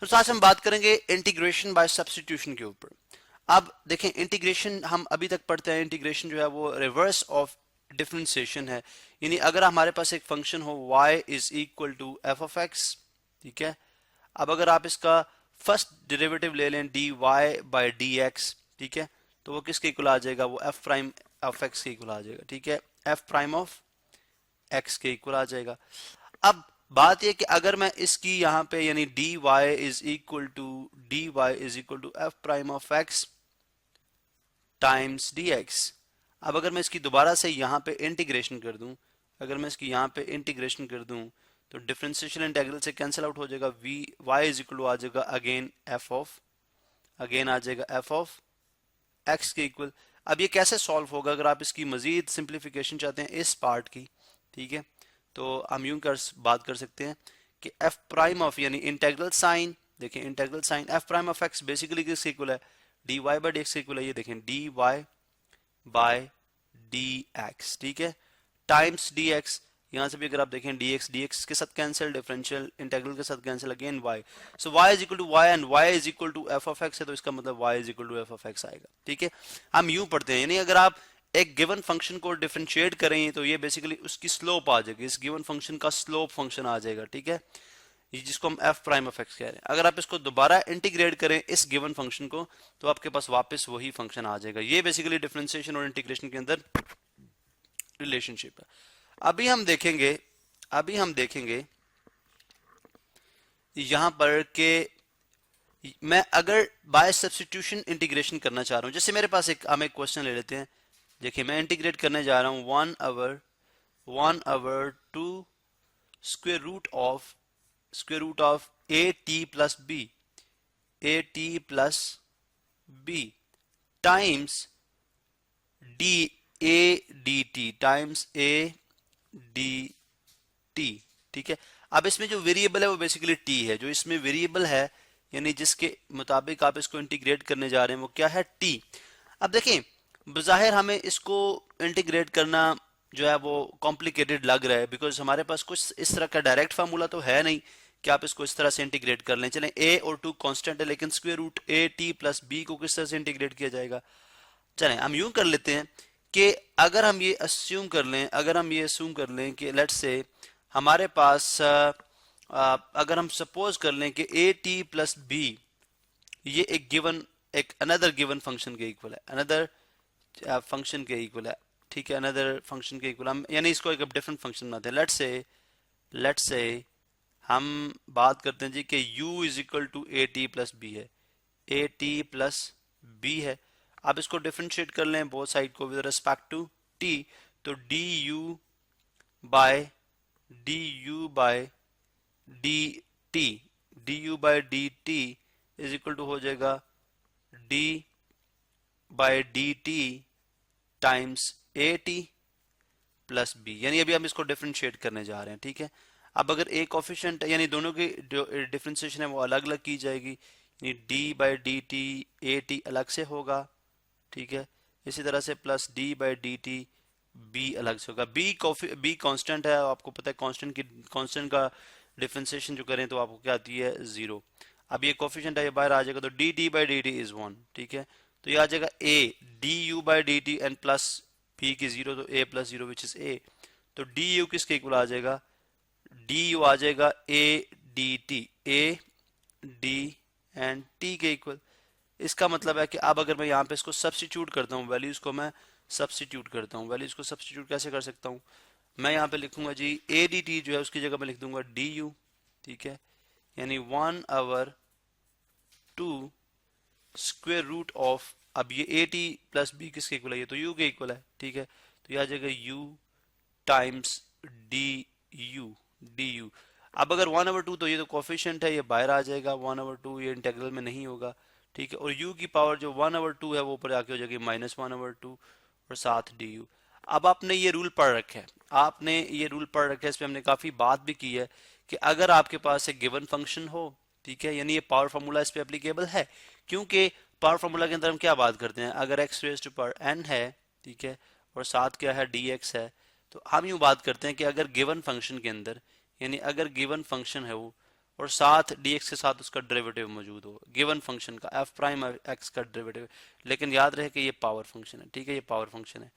तो आज हम बात करेंगे इंटीग्रेशन बाय सब्स्टिट्यूशन के ऊपर। अब देखें, इंटीग्रेशन हम अभी तक पढ़ते हैं, इंटीग्रेशन जो है वो रिवर्स ऑफ डिफरेंशिएशन है। यानी अगर हमारे पास एक फंक्शन हो y is equal to f of x, ठीक है। अब अगर आप इसका फर्स्ट डेरिवेटिव ले लें dy बाय dx, ठीक है, तो वो किसके इक्वल आ जाएगा, वो f प्राइम ऑफ x के इक्वल आ जाएगा, ठीक है, f प्राइम ऑफ x के इक्वल आ जाएगा। अब बात यह कि अगर मैं इसकी यहां पे यानी dy is equal to f prime of x times dx, अब अगर मैं इसकी दोबारा से यहां पे इंटीग्रेशन कर दूं, अगर मैं इसकी यहां पे इंटीग्रेशन कर दूं तो डिफरेंशियल इंटीग्रल से कैंसिल आउट हो जाएगा, v y is equal to आ जाएगा अगेन आ जाएगा f ऑफ x के इक्वल। अब ये कैसे सॉल्व होगा, अगर आप इसकी मजीद सिंप्लीफिकेशन चाहते हैं इस पार्ट की, ठीक है, तो हम यूं बात कर सकते हैं कि f प्राइम ऑफ यानी इंटीग्रल साइन, देखें integral sign f prime of x basically किसके इक्वल है, dy बाय dx के इक्वल है। ये देखें dy बाय dx, ठीक है, टाइम्स dx, यहां से भी अगर आप देखें dx के साथ कैंसिल, डिफरेंशियल इंटीग्रल के साथ cancel, again y, so y is equal to y and y is equal to f of x है, तो इसका मतलब y is equal to f of x आएगा, ठीक है। हम यूं पढ़ते हैं, यानी अगर आप एक गिवन फंक्शन को डिफरेंशिएट करें तो ये बेसिकली उसकी स्लोप आ जाएगी, इस गिवन फंक्शन का स्लोप फंक्शन आ जाएगा, ठीक है, ये जिसको हम f प्राइम ऑफ x कह रहे हैं। अगर आप इसको दोबारा इंटीग्रेट करें इस गिवन फंक्शन को तो आपके पास वापस वही फंक्शन आ जाएगा। ये बेसिकली डिफरेंशिएशन और इंटीग्रेशन के अंदर रिलेशनशिप है। अभी हम देखेंगे यहां पर के मैं अगर बाय सब्स्टिट्यूशन इंटीग्रेशन करना चाह रहा हूं, जैसे मेरे पास हम एक क्वेश्चन ले लेते हैं। देखिए मैं इंटीग्रेट करने जा रहा हूं 1/1/2 square root of a t plus b times d a d t times a d t, ठीक है। अब इसमें जो वेरिएबल है वो बेसिकली टी है, जो इसमें वेरिएबल है यानी जिसके मुताबिक आप इसको इंटीग्रेट करने जा रहे हैं वो क्या है, टी। अब देखें बज़ाहिर हमें इसको इंटीग्रेट करना जो है वो कॉम्प्लिकेटेड लग रहा है, बिकॉज हमारे पास कुछ इस तरह का डायरेक्ट फार्मूला तो है नहीं कि आप इसको इस तरह से इंटीग्रेट कर लें। चलें a और 2 कांस्टेंट है, लेकिन square root a t plus b को किस तरह से इंटीग्रेट किया जाएगा। चलें हम यूं कर लेते हैं कि अगर हम ये अस्यूम कर लें कि लेट्स से हमारे पास अगर हम सपोज कर लें कि ए टी प्लस बी ये एक अनदर गिवन फंक्शन के इक्वल है, ठीक है, अनदर फंक्शन के इक्वल, हम यानी इसको एक डिफरेंट फंक्शन बनाते हैं। लेट्स से हम बात करते हैं जी कि u is equal to a t plus b है, ए टी प्लस बी है। आप इसको डिफरेंशिएट कर लें बोथ साइड को विद रिस्पेक्ट टू t, तो du by dt is equal to हो जाएगा d by dt times a t plus b, यानी अभी हम इसको डिफरेंशिएट करने जा रहे हैं, ठीक है। अब अगर एक कोफिशिएंट यानी दोनों की डिफरेंशिएशन है वो अलग अलग की जाएगी, यानी d by d t a t अलग से होगा, ठीक है, इसी तरह से plus d by d t b अलग से होगा। बी कांस्टेंट है, आपको पता है कांस्टेंट का डिफरेंशिएशन जो करें तो आपको क्या आती है, 0। अब ये कोफिशिएंट है ये बाहर आ जाएगा, तो D T by d T is 1, ठीक है, तो ये आ जाएगा a D you by d T and plus p की 0, तो a plus 0 which is a, तो डी यू किसके इक्वल आ जाएगा, डी यू आ जाएगा a डी एंड t के इक्वल। इसका मतलब है कि अब अगर मैं यहाँ पे इसको सब्स्टिट्यूट करता हूँ, वैल्यूज को मैं सब्स्टिट्यूट कैसे कर सकता हूँ, मैं यहाँ पे लिखूंगा जी a डी टी जो है उसकी जगह मैं लिख दूंगा डी यू, ठीक है, यानी 1/2 स्क्वायर रूट ऑफ, अब ये ए टी प्लस बी किसके इक्वल है, ये तो यू के इक्वल है, ठीक है, तो ये आ जाएगा यू टाइम्स डी यू। अब अगर 1/2 तो ये तो कोफिशिएंट है, ये बाहर आ जाएगा, 1/2 ये इंटीग्रल में नहीं होगा, ठीक है, और u की पावर जो 1/2 है वो ऊपर आके हो जाएगी -1/2 और साथ डी यू। अब आपने ये रूल पढ़ रखा है, इस पर हमने काफी बात भी की है कि अगर आपके पास एक गिवन फंक्शन हो, ठीक है, यानी ये पावर फार्मूला इस पे एप्लीकेबल है, क्योंकि पावर फार्मूला के अंदर हम क्या बात करते हैं, अगर x raise to power n है, ठीक है, और साथ क्या है dx है, तो हम यूं बात करते हैं कि अगर गिवन फंक्शन के अंदर यानी अगर गिवन फंक्शन है वो और साथ dx के साथ उसका डेरिवेटिव मौजूद हो गिवन फंक्शन का f प्राइम x का डेरिवेटिव। लेकिन याद रहे कि ये पावर फंक्शन है, ठीक है, ये पावर फंक्शन है,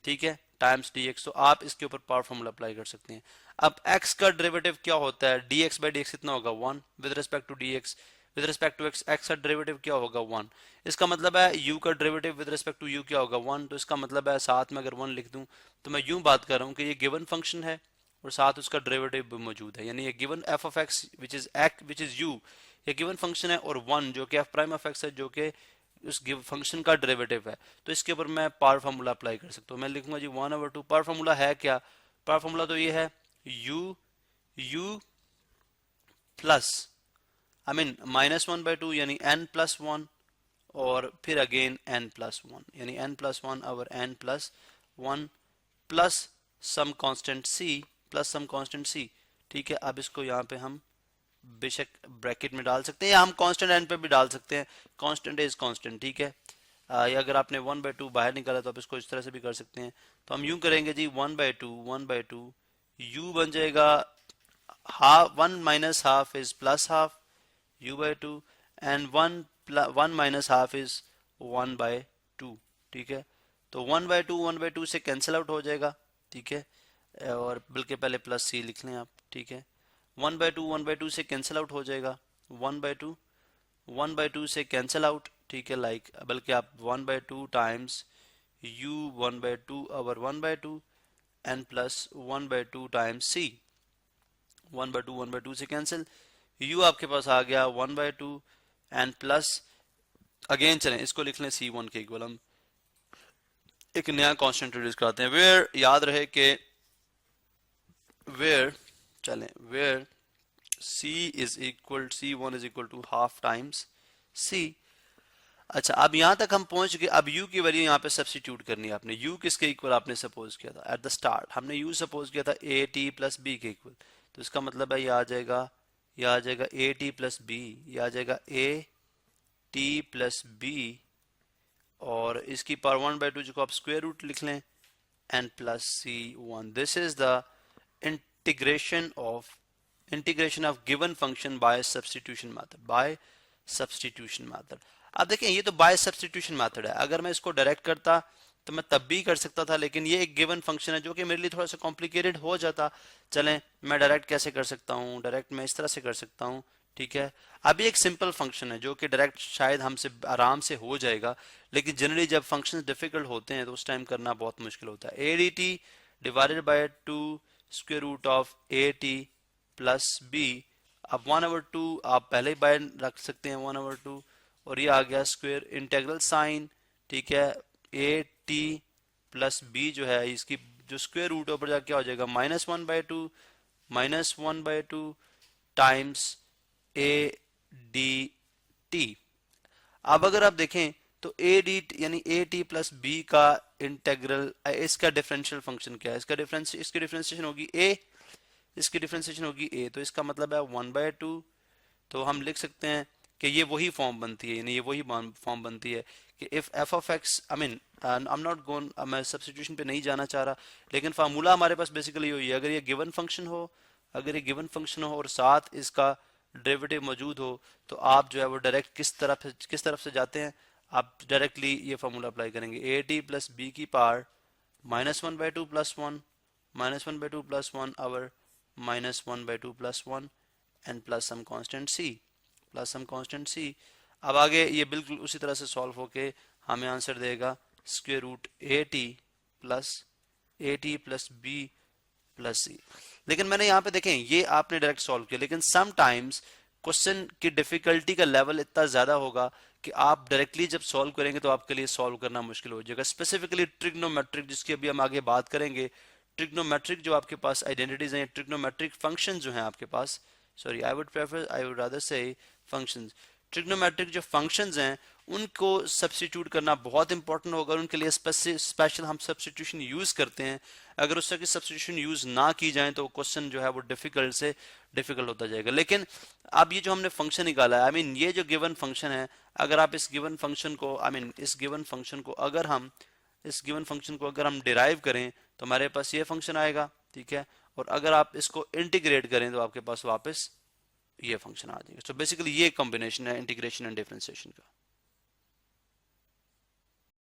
ठीक है, टाइम्स dx। तो आप इसके ऊपर पावर फॉर्मूला अप्लाई कर सकते हैं। अब x का डेरिवेटिव क्या होता है, dx बाई dx कितना होगा 1 with respect to dx, with respect to x का डेरिवेटिव क्या होगा 1। इसका मतलब है u का derivative with respect to u क्या होगा 1। तो इसका मतलब है साथ में अगर 1 लिख दूं तो मैं यूं बात कर रहा हूं कि ये गिवन फंक्शन है और साथ उसका डेरिवेटिव भी मौजूद है, यानी ये given f of x which is u, ये गिवन फंक्शन है, और 1 जो कि f प्राइम ऑफ x है जो कि उस फंक्शन का डेरिवेटिव है। तो इसके ऊपर मैं पावर फार्मूला अप्लाई कर सकता हूँ। मैं लिखूंगा जी 1/2। पावर फार्मूला है क्या, पावर फार्मूला तो ये है u प्लस -1/2 यानी n+1, और फिर अगेन n+1 यानी n+1 और n+1 plus some constant c, ठीक है। अब इसको यहाँ पे हम बेशक ब्रैकेट में डाल सकते हैं या हम कांस्टेंट n पे भी डाल सकते हैं, कांस्टेंट इज कांस्टेंट, ठीक है। या अगर आपने 1/2 बाहर निकाला तो आप इसको इस तरह से भी कर सकते हैं। तो हम यूं करेंगे जी 1/2 u बन जाएगा half, 1 minus half is plus half u/2 and 1 minus half is 1/2, ठीक है। तो 1/2 से कैंसिल आउट हो जाएगा, ठीक है, और बल्कि पहले प्लस सी लिख लें आप, ठीक है। 1/2 से कैंसिल आउट हो जाएगा, 1/2 से कैंसिल आउट, ठीक है, लाइक बल्कि आप 1/2 times u 1/2 over 1/2 n plus 1/2 times c, 1/2 से कैंसिल, u आपके पास आ गया 1/2 एन प्लस, अगेन चलें इसको लिख लें c1 के इक्वल, हम एक नया कांस्टेंट इंट्रोड्यूस कराते हैं। वेयर, याद रहे कि where c1 is equal to half times c। अच्छा, अब यहां तक हम पहुंच गए। अब u की वैल्यू यहाँ पे सब्स्टिट्यूट करनी है आपने। u किसके इक्वल आपने सपोज किया था एट द स्टार्ट, हमने u सपोज किया था a t प्लस b के इक्वल। तो इसका मतलब है ये आ जाएगा a t प्लस b, ये आ जाएगा a t प्लस b, और इसकी पावर 1/2 जो आप स्क्वायर रूट लिख लें n plus c1। This is the integration of given function by substitution method. अब देखें ये तो बाय सब्स्टिट्यूशन मेथड है। अगर मैं इसको डायरेक्ट करता तो मैं तब भी कर सकता था, लेकिन ये एक गिवन फंक्शन है जो कि मेरे लिए थोड़ा सा कॉम्प्लिकेटेड हो जाता। चलें मैं डायरेक्ट कैसे कर सकता हूँ, डायरेक्ट मैं इस तरह से कर सकता हूँ, ठीक है। अभी एक सिंपल फंक्शन है जो कि डायरेक्ट शायद हमसे आराम से हो जाएगा, लेकिन जनरली जब फंक्शंस डिफिकल्ट होते हैं तो उस टाइम करना बहुत मुश्किल होता है। A d t divided by 2 square root of a t plus b. अब 1/2 आप पहले ही बाय रख सकते हैं 1/2, और ये आ गया स्क्वायर इंटीग्रल साइन, ठीक है, ए टी प्लस बी जो है इसकी जो स्क्वायर रूट ऊपर जाके क्या हो जाएगा -1/2 टाइम्स ए डी टी। अब अगर आप देखें तो ए डी यानी ए टी प्लस बी का इंटेग्रल, इसका डिफरेंशियल फंक्शन क्या है, इसकी डिफरेंशिएशन होगी ए, इसकी डिफरेंशिएशन होगी ए, तो इसका मतलब है 1/2। तो हम लिख सकते हैं कि ये वही फॉर्म बनती है, यानी ये वही फॉर्म बनती है कि if f of x, I mean I am not gone, मैं सब्स्टिट्यूशन पे नहीं जाना चाह रहा, लेकिन फार्मूला हमारे पास बेसिकली वही है। अगर ये गिवन फंक्शन हो और साथ इसका डेरिवेटिव मौजूद हो, तो आप जो है वो डायरेक्ट किस तरफ से जाते हैं, आप डायरेक्टली ये फार्मूला अप्लाई करेंगे। ए टी प्लस बी की पावर -1/2 प्लस 1 -1/2 प्लस 1 आवर -1/2 plus 1 and plus some constant c. अब आगे ये बिल्कुल उसी तरह से सॉल्व होके हमें आंसर देगा square root a t plus b plus c. लेकिन मैंने यहाँ पे देखें ये आपने डायरेक्ट सॉल्व किया, लेकिन समटाइम्स क्वेश्चन की डिफिकल्टी का लेवल इतना ज्यादा होगा कि आप डायरेक्टली जब सॉल्व करेंगे तो आपके लिए सॉल्व करना मुश्किल हो जाएगा। स्पेसिफिकली ट्रिग्नोमेट्रिक, जिसकी अभी हम आगे बात करेंगे, ट्रिग्नोमेट्रिक जो आपके पास आइडेंटिटीज हैं, ट्रिग्नोमेट्रिक फंक्शन जो हैं आपके पास, सॉरी आई वुड रादर से फंक्शंस, ट्रिग्नोमेट्रिक जो फंक्शंस हैं उनको सब्स्टिट्यूट करना बहुत इंपॉर्टेंट होगा। उनके लिए स्पेशल हम सब्स्टिट्यूशन यूज करते हैं। अगर उस तरह की सब्स्टिट्यूशन यूज ना की जाए तो क्वेश्चन जो है वो डिफिकल्ट होता जाएगा। लेकिन अब ये जो हमने फंक्शन निकाला है, आई मीन ये जो गिवन फंक्शन है, अगर आप इस गिवन फंक्शन को अगर हम डिराइव करें तो हमारे पास ये फंक्शन आएगा, ठीक है। और अगर आप इसको इंटीग्रेट करें तो आपके पास वापस ये फंक्शन आ जाएगा। सो बेसिकली ये कॉम्बिनेशन है इंटीग्रेशन एंड डिफरेंशिएशन का।